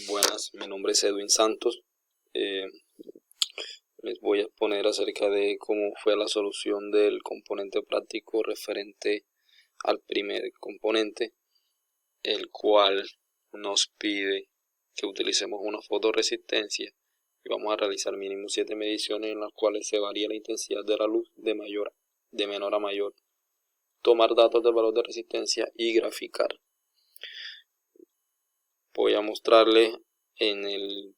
Buenas, mi nombre es Edwin Santos. Les voy a exponer acerca de cómo fue la solución del componente práctico referente al primer componente, el cual nos pide que utilicemos una fotoresistencia y vamos a realizar mínimo 7 mediciones en las cuales se varía la intensidad de la luz de menor a mayor, tomar datos del valor de resistencia y graficar. Voy a mostrarles en el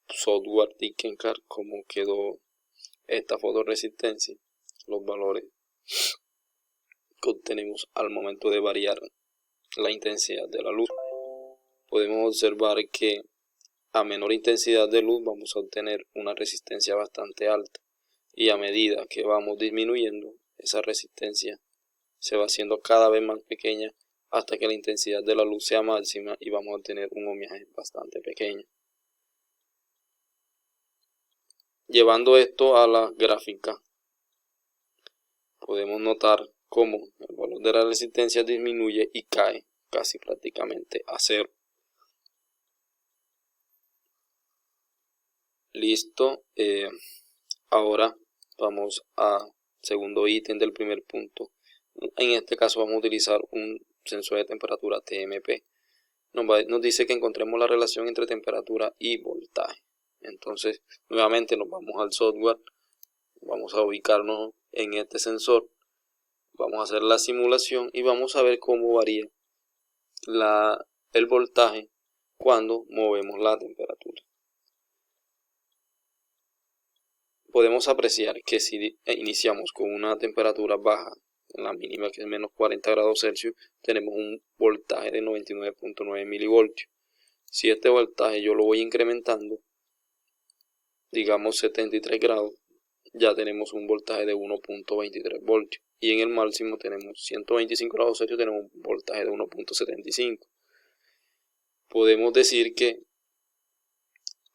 software Tinkercad cómo quedó esta fotoresistencia, los valores que obtenemos al momento de variar la intensidad de la luz. Podemos observar que a menor intensidad de luz vamos a obtener una resistencia bastante alta, y a medida que vamos disminuyendo, esa resistencia se va haciendo cada vez más pequeña hasta que la intensidad de la luz sea máxima y vamos a obtener un ohmiaje bastante pequeño. Llevando esto a la gráfica, podemos notar cómo el valor de la resistencia disminuye y cae casi prácticamente a cero. Listo. Ahora vamos a segundo ítem del primer punto. En este caso vamos a utilizar un sensor de temperatura TMP. Nos dice que encontremos la relación entre temperatura y voltaje. Entonces nuevamente nos vamos al software, vamos a ubicarnos en este sensor, vamos a hacer la simulación y vamos a ver cómo varía el voltaje cuando movemos la temperatura. Podemos apreciar que si iniciamos con una temperatura baja, en la mínima que es menos 40 grados Celsius, tenemos un voltaje de 99.9 milivoltios. Si este voltaje yo lo voy incrementando, digamos 73 grados, ya tenemos un voltaje de 1.23 voltios. Y en el máximo tenemos 125 grados Celsius, tenemos un voltaje de 1.75. Podemos decir que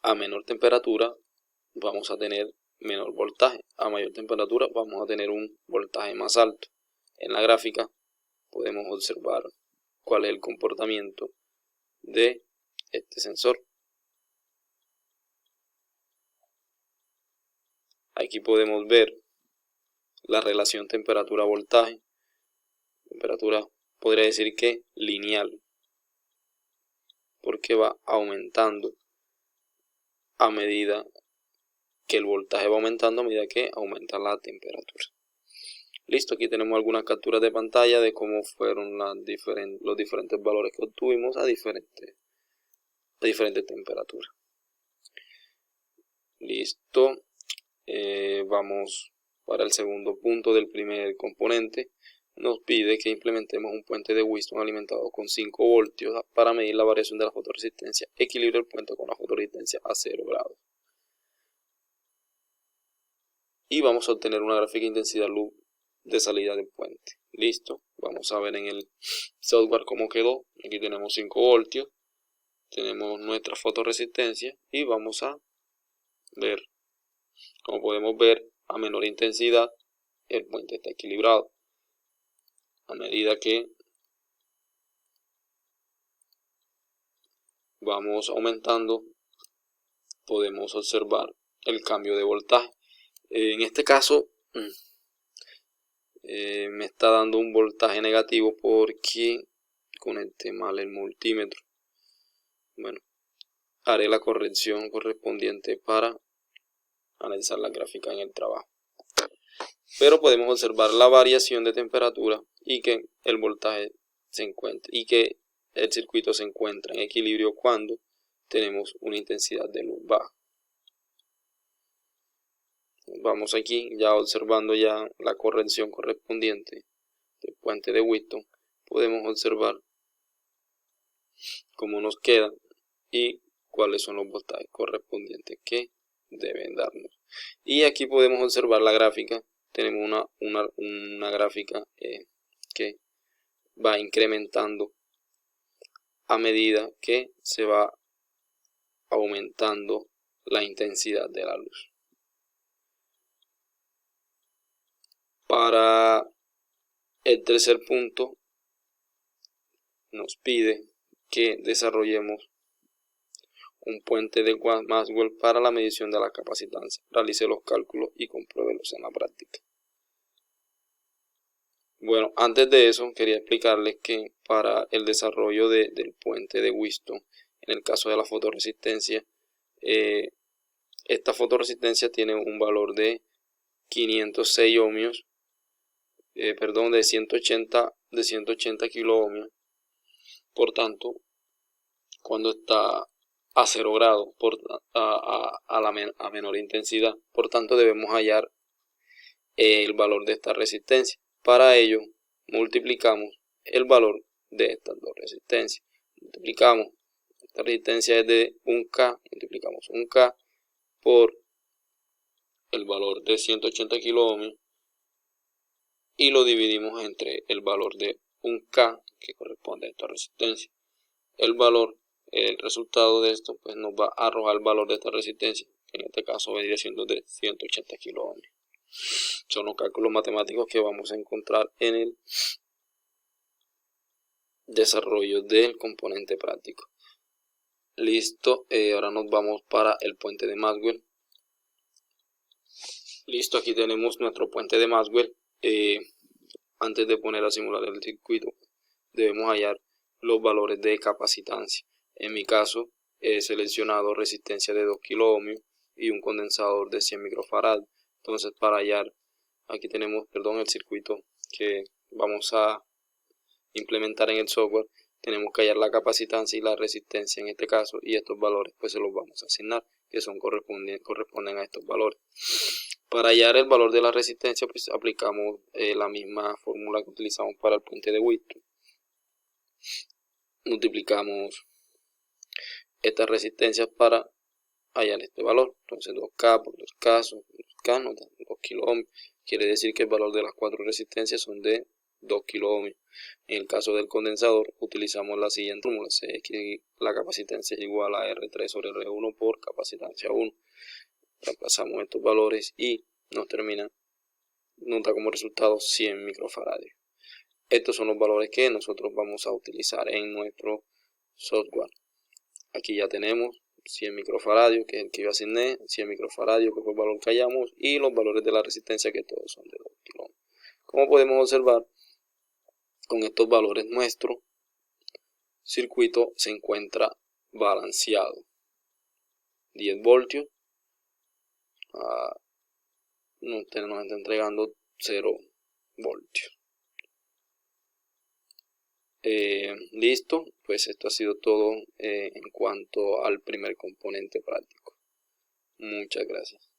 a menor temperatura vamos a tener menor voltaje, a mayor temperatura vamos a tener un voltaje más alto. En la gráfica podemos observar cuál es el comportamiento de este sensor. Aquí podemos ver la relación temperatura-voltaje. Temperatura podría decir que lineal, porque va aumentando a medida que el voltaje va aumentando, a medida que aumenta la temperatura. Listo, aquí tenemos algunas capturas de pantalla de cómo fueron los diferentes valores que obtuvimos a diferentes temperaturas. Listo. Vamos para el segundo punto del primer componente. Nos pide que implementemos un puente de Wheatstone alimentado con 5 voltios para medir la variación de la fotoresistencia. Equilibra el puente con la fotoresistencia a 0 grados. Y vamos a obtener una gráfica de intensidad luz de salida del puente. Listo. Vamos a ver en el software cómo quedó. Aquí tenemos 5 voltios. Tenemos nuestra fotoresistencia y vamos a ver. Como podemos ver, a menor intensidad el puente está equilibrado. A medida que vamos aumentando, podemos observar el cambio de voltaje. En este caso me está dando un voltaje negativo porque conecté mal el multímetro. Bueno, haré la corrección correspondiente para analizar la gráfica en el trabajo. Pero podemos observar la variación de temperatura y que el voltaje se encuentra y que el circuito se encuentra en equilibrio cuando tenemos una intensidad de luz baja. Vamos aquí ya observando ya la corrección correspondiente del puente de Wheatstone. Podemos observar cómo nos queda y cuáles son los voltajes correspondientes que deben darnos. Y aquí podemos observar la gráfica. Tenemos una gráfica que va incrementando a medida que se va aumentando la intensidad de la luz. Para el tercer punto nos pide que desarrollemos un puente de Maxwell para la medición de la capacitancia. Realice los cálculos y compruébelos en la práctica. Bueno, antes de eso quería explicarles que para el desarrollo del puente de Wheatstone, en el caso de la fotoresistencia, esta fotoresistencia tiene un valor de 506 ohmios, de 180 kilo ohmios. Por tanto, cuando está a 0 grados a menor intensidad, por tanto debemos hallar el valor de esta resistencia. Para ello multiplicamos el valor de estas dos resistencias. Multiplicamos, esta resistencia es de 1K, multiplicamos 1K por el valor de 180 kilo ohmios y lo dividimos entre el valor de 1K que corresponde a esta resistencia. El resultado de esto pues nos va a arrojar el valor de esta resistencia, que en este caso vendría siendo de 180 kilo ohmios. Son los cálculos matemáticos que vamos a encontrar en el desarrollo del componente práctico. Listo, ahora nos vamos para el puente de Maxwell. Listo, aquí tenemos nuestro puente de Maxwell. Antes de poner a simular el circuito, debemos hallar los valores de capacitancia. En mi caso, he seleccionado resistencia de 2 kilo ohmios y un condensador de 100 microfarads. Entonces, para hallar, aquí tenemos, el circuito que vamos a implementar en el software. Tenemos que hallar la capacitancia y la resistencia en este caso, y estos valores pues se los vamos a asignar, que corresponden a estos valores. Para hallar el valor de la resistencia pues aplicamos la misma fórmula que utilizamos para el puente de Wheatstone. Multiplicamos estas resistencias para hallar este valor. Entonces 2K por 2K son 2K, nos da 2 kilo ohmios. Quiere decir que el valor de las 4 resistencias son de 2 kilo ohmios. En el caso del condensador utilizamos la siguiente fórmula, que la capacitancia es igual a R3 sobre R1 por capacitancia 1. Reemplazamos estos valores y nos da como resultado 100 microfaradios. Estos son los valores que nosotros vamos a utilizar en nuestro software. Aquí ya tenemos 100 microfaradios, que es el que yo asigné, 100 microfaradios, que fue el valor que hallamos, y los valores de la resistencia, que todos son de 2 kilo ohmios. Como podemos observar, con estos valores nuestro circuito se encuentra balanceado. 10 voltios nos está entregando 0 voltios. Listo, pues esto ha sido todo en cuanto al primer componente práctico. Muchas gracias.